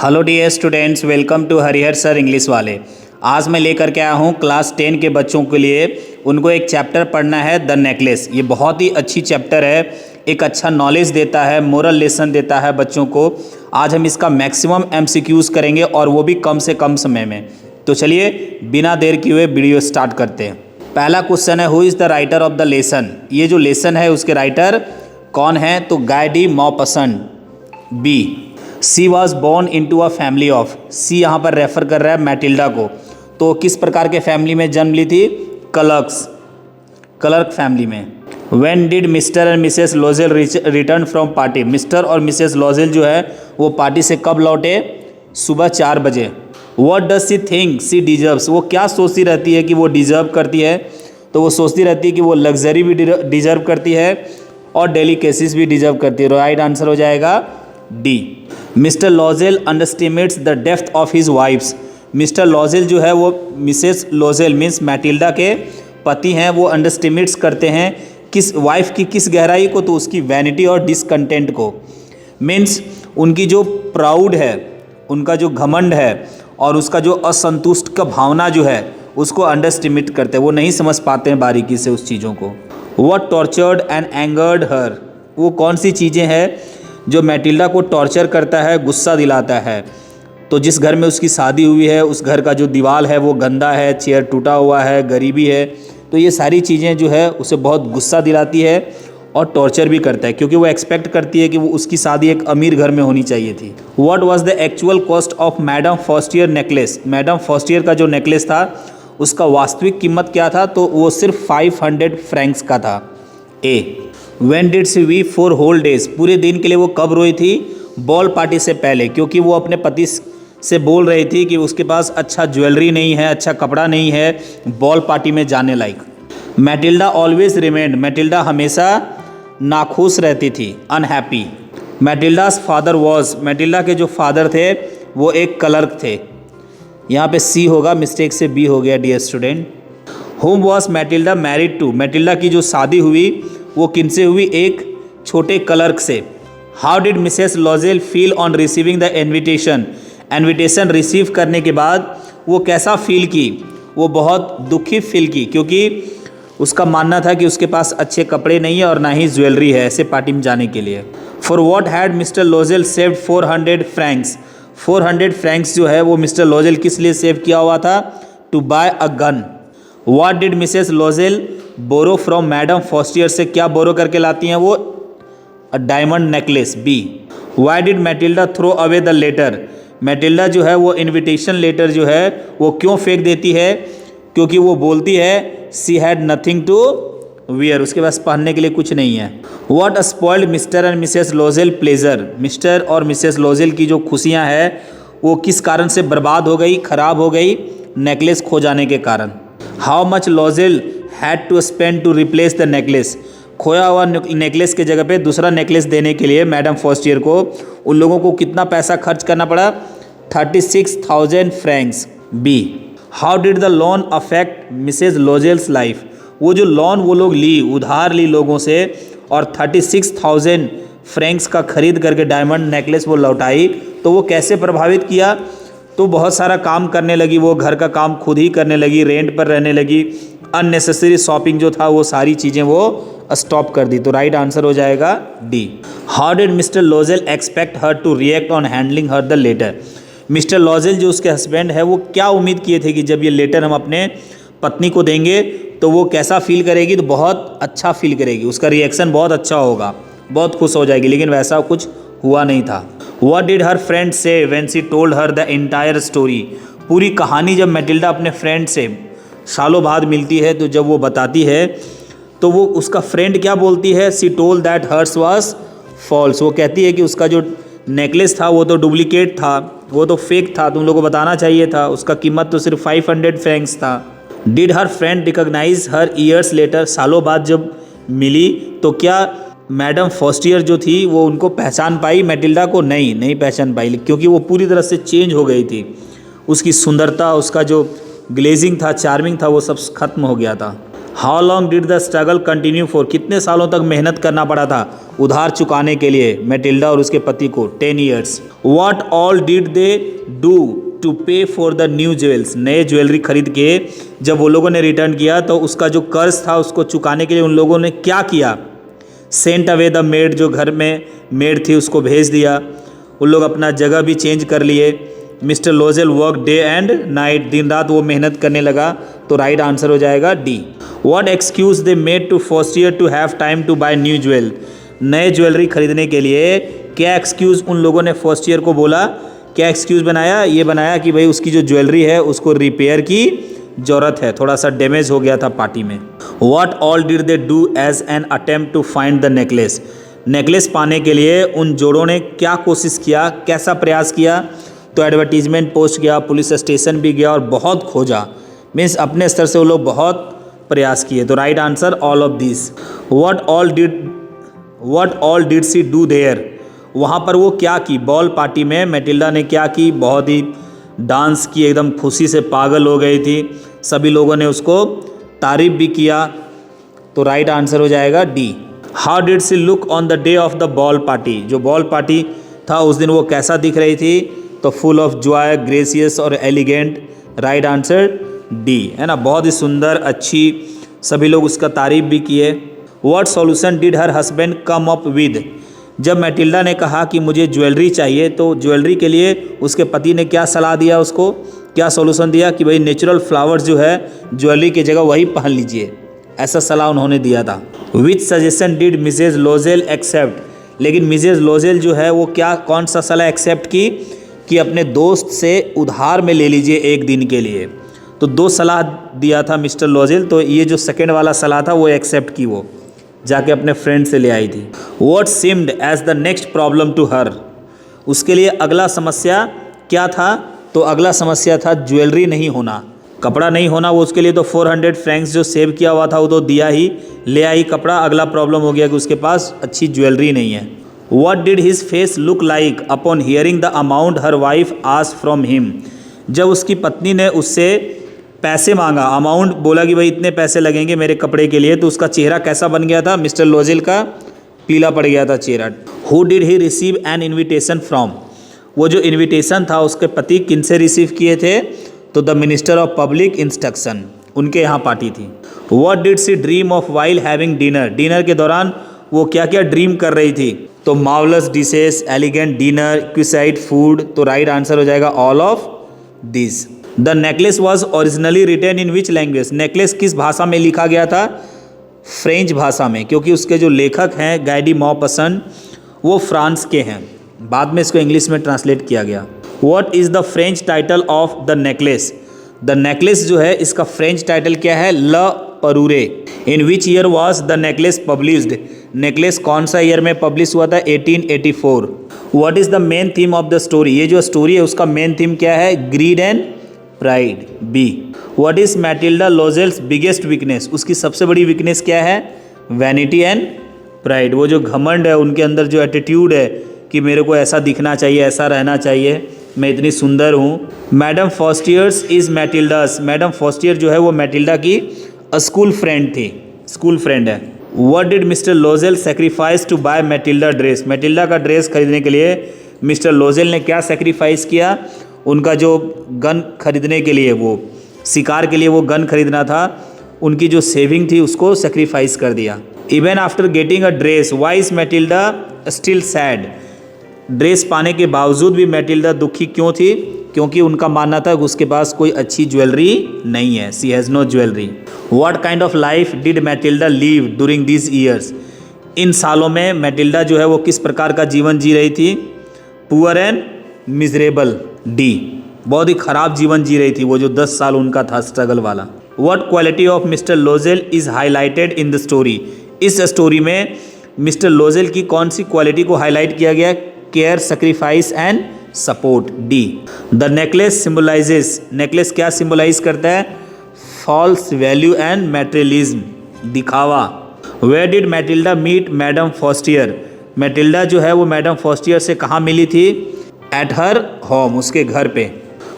Hello dear students, welcome to Harihar sir English वाले। आज मैं लेकर के आया हूँ क्लास 10 के बच्चों के लिए। उनको एक चैप्टर पढ़ना है, द नेकलेस। ये बहुत ही अच्छी चैप्टर है, एक अच्छा नॉलेज देता है, मोरल लेसन देता है बच्चों को। आज हम इसका मैक्सिमम एमसीक्यूज़ करेंगे और वो भी कम से कम समय में। तो चलिए बिना देर किए हुए वीडियो स्टार्ट करते हैं। पहला क्वेश्चन है, who is the writer of the lesson. ये जो लेसन है उसके राइटर कौन है? तो Guy de Maupassant. B, she was born into a family of. She यहाँ पर रेफर कर रहा है मैटिल्डा को। तो किस प्रकार के फैमिली में जन्म ली थी? क्लर्क फैमिली में। When did mister and Mrs लोजेल return from party. Mister और मिसेस लोजेल जो है वो पार्टी से कब लौटे? सुबह 4 बजे। What does she think she deserves. वो क्या सोचती रहती है कि वो डिजर्व करती है? तो वो सोचती रहती है कि वो लग्जरी भी डिजर्व करती है और डेलिकेसीज भी डिजर्व करती है। राइट आंसर हो जाएगा D. Mr Loisel underestimates the depth of his wife's. Mr Loisel जो है वो मिसेस लॉजेल मीन्स मैटिल्डा के पति हैं, वो अंडरस्टिमेट्स करते हैं किस वाइफ की किस गहराई को? तो उसकी वैनिटी और डिसकंटेंट को। मीन्स उनकी जो प्राउड है, उनका जो घमंड है और उसका जो असंतुष्ट का भावना जो है उसको अंडरस्टिमेट करते हैं। वो नहीं समझ पाते हैं बारीकी से उस चीज़ों को। व्हाट टॉर्चर्ड एंड एंगर्ड हर। वो कौन सी चीज़ें हैं जो मैटिल्डा को टॉर्चर करता है, गुस्सा दिलाता है? तो जिस घर में उसकी शादी हुई है उस घर का जो दीवार है वो गंदा है, चेयर टूटा हुआ है, गरीबी है। तो ये सारी चीज़ें जो है उसे बहुत गुस्सा दिलाती है और टॉर्चर भी करता है, क्योंकि वो एक्सपेक्ट करती है कि वो उसकी शादी एक अमीर घर में होनी चाहिए थी। What was the actual cost of madam Forestier necklace. Madam Forestier का जो नेकलेस था उसका वास्तविक कीमत क्या था? तो वो सिर्फ 500 फ्रैंक्स का था। A, when did she weep for whole days. पूरे दिन के लिए वो कब रोई थी? बॉल पार्टी से पहले, क्योंकि वो अपने पति से बोल रही थी कि उसके पास अच्छा ज्वेलरी नहीं है, अच्छा कपड़ा नहीं है बॉल पार्टी में जाने लायक। Matilda always remained. मैटिल्डा हमेशा नाखुश रहती थी, unhappy. Matilda's father was. Matilda के जो फादर थे वो एक क्लर्क थे। यहाँ पे सी होगा, मिस्टेक से बी हो गया dear student. Whom was Matilda married to. Matilda की जो शादी हुई वो किनसे हुई? एक छोटे क्लर्क से। How did Mrs Loisel feel on receiving the invitation. Invitation receive करने के बाद वो कैसा फील की? वो बहुत दुखी फील की, क्योंकि उसका मानना था कि उसके पास अच्छे कपड़े नहीं है और ना ही ज्वेलरी है ऐसे पार्टी में जाने के लिए। For what had Mr Loisel saved 400 francs. 400 francs जो है वो मिस्टर लॉजेल किस लिए सेव किया हुआ था? To buy a gun. What did Mrs Loisel borrow from madam Forestier. से क्या बोरो करके लाती हैं वो? A diamond necklace. B, why did Matilda throw away the letter. Matilda जो है वो इनविटेशन लेटर जो है वो क्यों फेंक देती है? क्योंकि वो बोलती है she had nothing to wear, उसके पास पहनने के लिए कुछ नहीं है। What spoiled Mr and Mrs Loisel pleasure. Mr और मिसेस लॉजेल की जो खुशियाँ हैं वो किस कारण से बर्बाद हो गई, खराब हो गई? नेकलेस खो जाने के कारण। How much Loisel had to spend to replace the necklace. खोया हुआ नेकलेस के जगह पे दूसरा नेकलेस देने के लिए मैडम फॉस्टियर को उन लोगों को कितना पैसा खर्च करना पड़ा? 36,000 francs. B, how did the loan affect Mrs Loisel's life. वो जो लोन वो लोग ली, उधार ली लोगों से और 36,000 फ्रैंक्स का खरीद करके डायमंड नेकलेस वो लौटाई, तो वो कैसे प्रभावित किया? तो बहुत सारा काम करने लगी, वो घर का काम खुद ही करने लगी, रेंट पर रहने लगी, अननेसेसरी शॉपिंग जो था वो सारी चीज़ें वो स्टॉप कर दी। तो राइट आंसर हो जाएगा D. How did Mr Loisel expect her to react on handling her the letter. Mr Loisel जो उसके हस्बैंड है वो क्या उम्मीद किए थे कि जब ये लेटर हम अपने पत्नी को देंगे तो वो कैसा फील करेगी? तो बहुत अच्छा फील करेगी, उसका रिएक्शन बहुत अच्छा होगा, बहुत खुश हो जाएगी, लेकिन वैसा कुछ हुआ नहीं था। व्हाट डिड हर फ्रेंड से when she told her the entire story. पूरी कहानी जब मैटिल्डा अपने फ्रेंड से सालों बाद मिलती है तो जब वो बताती है तो वो उसका फ्रेंड क्या बोलती है? She told that hers was false. वो कहती है कि उसका जो नेकलेस था वो तो डुप्लीकेट था, वो तो फेक था, तुम लोगों को बताना चाहिए था, उसका कीमत तो सिर्फ 500 फ्रैंक्स था। Did her friend recognise her years later. सालों बाद जब मिली तो क्या मैडम फॉस्टियर जो थी वो उनको पहचान पाई? मैटिल्डा को नहीं पहचान पाई, क्योंकि वो पूरी तरह से चेंज हो गई थी। उसकी सुंदरता, उसका जो ग्लेजिंग था, चार्मिंग था, वो सब खत्म हो गया था। How long did the struggle continue for, कितने सालों तक मेहनत करना पड़ा था उधार चुकाने के लिए मेटिल्डा और उसके पति को? 10 years. What all did they do to pay for the new jewels, नए ज्वेलरी खरीद के जब वो लोगों ने रिटर्न किया तो उसका जो कर्ज था उसको चुकाने के लिए उन लोगों ने क्या किया? सेंट अवे द मेड, जो घर में मेड थी उसको भेज दिया। उन लोग अपना जगह भी चेंज कर लिए। Mister लोजेल work day and night, दिन रात वो मेहनत करने लगा। तो राइट आंसर हो जाएगा D. What excuse they made to Forestier to have time to buy new jewel, नए ज्वेलरी खरीदने के लिए क्या एक्सक्यूज़ उन लोगों ने फॉस्टियर को बोला? क्या एक्सक्यूज़ बनाया? ये बनाया कि भाई उसकी जो ज्वेलरी है उसको रिपेयर की ज़रूरत है, थोड़ा सा डैमेज हो गया था पार्टी में। What all did they do as an attempt to find the necklace, necklace पाने के लिए उन जोड़ों ने क्या कोशिश किया, कैसा प्रयास किया? तो एडवर्टीजमेंट पोस्ट किया, पुलिस स्टेशन भी गया और बहुत खोजा। मीन्स अपने स्तर से वो लोग बहुत प्रयास किए। तो right answer all of this. What all did she do there, वहाँ पर वो क्या की? बॉल पार्टी में मेटिल्डा ने क्या की? बहुत ही डांस की, एकदम खुशी से पागल हो गई थी। सभी लोगों ने उसको तारीफ भी किया। तो राइट आंसर हो जाएगा D. How did she look on the day of the ball party, जो बॉल पार्टी था उस दिन वो कैसा दिख रही थी? तो फुल ऑफ जॉय, ग्रेसियस और एलिगेंट। राइट आंसर डी, है ना, बहुत ही सुंदर, अच्छी, सभी लोग उसका तारीफ भी किए। What solution did her husband come up with, जब मैटिल्डा ने कहा कि मुझे ज्वेलरी चाहिए तो ज्वेलरी के लिए उसके पति ने क्या सलाह दिया उसको, क्या सॉल्यूशन दिया? कि भाई नेचुरल फ्लावर्स जो है ज्वेलरी की जगह वही पहन लीजिए, ऐसा सलाह उन्होंने दिया था। Which suggestion did Mrs Loisel accept, लेकिन मिसेज लोजेल जो है वो क्या, कौन सा सलाह एक्सेप्ट की? कि अपने दोस्त से उधार में ले लीजिए एक दिन के लिए। तो दो सलाह दिया था मिस्टर लोजेल, तो ये जो सेकेंड वाला सलाह था वो एक्सेप्ट की, वो जाके अपने फ्रेंड से ले आई थी। What seemed as the next problem to her, उसके लिए अगला समस्या क्या था? तो अगला समस्या था ज्वेलरी नहीं होना, कपड़ा नहीं होना। वो उसके लिए तो 400 फ्रैंक्स जो सेव किया हुआ था वो तो दिया ही, ले आई कपड़ा। अगला प्रॉब्लम हो गया कि उसके पास अच्छी ज्वेलरी नहीं है। What did his face look like upon hearing the amount her wife asked from him, जब उसकी पत्नी ने उससे पैसे मांगा, अमाउंट बोला कि भाई इतने पैसे लगेंगे मेरे कपड़े के लिए, तो उसका चेहरा कैसा बन गया था? मिस्टर लोजेल का पीला पड़ गया था चेहरा। Who did he receive an invitation from, वो जो इन्विटेशन था उसके पति किन से रिसीव किए थे? तो the minister of public instruction, उनके यहाँ पार्टी थी। What did she dream of while having dinner, dinner के दौरान वो क्या क्या ड्रीम कर रही थी? तो marvellous dishes, elegant dinner, exquisite food. तो राइट आंसर हो जाएगा all of this. The necklace was originally written in which language, necklace किस भाषा में लिखा गया था? फ्रेंच भाषा में, क्योंकि उसके जो लेखक हैं गाय डी मॉपसन वो फ्रांस के हैं। बाद में इसको इंग्लिश में ट्रांसलेट किया गया। What is the French title of the necklace, the necklace जो है इसका फ्रेंच टाइटल क्या है? La Parure. In which year was the necklace published, necklace कौन सा ईयर में पब्लिश हुआ था? 1884। What is the main theme of the story, ये जो स्टोरी है उसका मेन थीम क्या है? Greed and pride, B. What is Matilda Loisel's biggest weakness, उसकी सबसे बड़ी वीकनेस क्या है? वैनिटी एंड प्राइड, वो जो घमंड है उनके अंदर, जो एटीट्यूड है कि मेरे को ऐसा दिखना चाहिए, ऐसा रहना चाहिए, मैं इतनी सुंदर हूँ। Madam Forestier's is Matilda's, madam Forestier जो है वो मैटिल्डा की स्कूल फ्रेंड थी, स्कूल फ्रेंड है। What did mister Loisel sacrifice to buy Matilda dress, Matilda का ड्रेस खरीदने के लिए मिस्टर लोजेल ने क्या सेक्रीफाइस किया? उनका जो गन खरीदने के लिए, वो शिकार के लिए वो गन खरीदना था, उनकी जो सेविंग थी उसको सेक्रीफाइस कर दिया। Even after getting a dress why is Matilda still sad, dress पाने के बावजूद भी मैटिल्डा दुखी क्यों थी? क्योंकि उनका मानना था कि उसके पास कोई अच्छी ज्वेलरी नहीं है, she has no jewellery. What kind of life did Matilda live during this years, इन सालों में मैटिल्डा जो है वो किस प्रकार का जीवन जी रही थी? पुअर एंड मिजरेबल, डी, बहुत ही खराब जीवन जी रही थी वो जो 10 साल उनका था स्ट्रगल वाला। What quality of Mr Loisel is highlighted in the story, इस स्टोरी में मिस्टर लोजेल की कौन सी क्वालिटी को हाईलाइट किया गया? Care, sacrifice and support, D. The necklace symbolises, necklace क्या सिंबलाइज करता है? फॉल्स वैल्यू एंड मैटेरियलिज्म, दिखावा। Where did Matilda meet madam Forestier, Matilda जो है वो मैडम फॉस्टियर से कहाँ मिली थी? एट हर होम, उसके घर पे।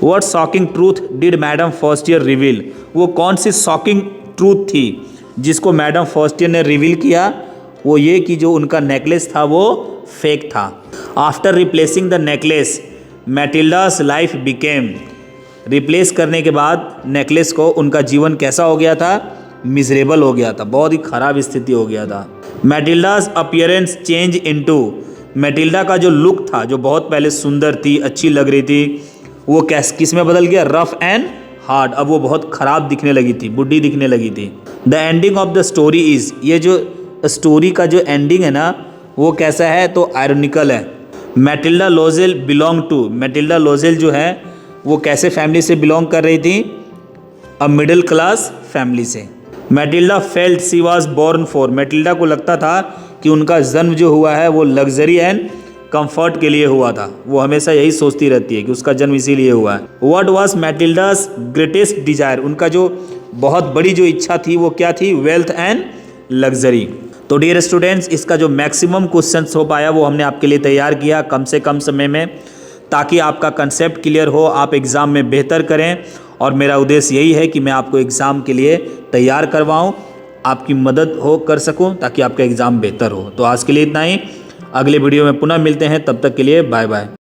What shocking truth did madam Forestier reveal, वो कौन सी शॉकिंग ट्रूथ थी जिसको मैडम फॉस्टियर ने रिवील किया वो ये कि जो उनका नेकलेस था वो फेक था। After replacing the necklace Matilda's life became, replace करने के बाद नेकलेस को उनका जीवन कैसा हो गया था, मिजरेबल हो गया था, बहुत ही ख़राब स्थिति हो गया था। मैटिल्डास अपीयरेंस चेंज इनटू, मैटिल्डा का जो लुक था जो बहुत पहले सुंदर थी, अच्छी लग रही थी, वो किस में बदल गया, रफ एंड हार्ड। अब वो बहुत ख़राब दिखने लगी थी, बुढ़ी दिखने लगी थी। The ending of the story is, ये जो स्टोरी का जो एंडिंग है ना वो कैसा है, तो आयरनिकल है। Matilda Loisel belong to, Matilda Loisel जो है वो कैसे फैमिली से बिलोंग कर रही थी, अ मिडिल क्लास फैमिली से। Matilda felt she was born for, Matilda को लगता था कि उनका जन्म जो हुआ है वो लग्जरी एंड कंफर्ट के लिए हुआ था। वो हमेशा यही सोचती रहती है कि उसका जन्म इसीलिए हुआ है। व्हाट वाज मैटिल्डास ग्रेटेस्ट डिजायर, उनका जो बहुत बड़ी जो इच्छा थी वो क्या थी, वेल्थ एंड लग्जरी। तो डियर स्टूडेंट्स, इसका जो मैक्सिमम क्वेश्चंस हो पाया वो हमने आपके लिए तैयार किया कम से कम समय में, ताकि आपका कंसेप्ट क्लियर हो, आप एग्ज़ाम में बेहतर करें। और मेरा उद्देश्य यही है कि मैं आपको एग्ज़ाम के लिए तैयार करवाऊं, आपकी मदद हो कर सकूं, ताकि आपका एग्ज़ाम बेहतर हो। तो आज के लिए इतना ही, अगले वीडियो में पुनः मिलते हैं, तब तक के लिए बाय बाय।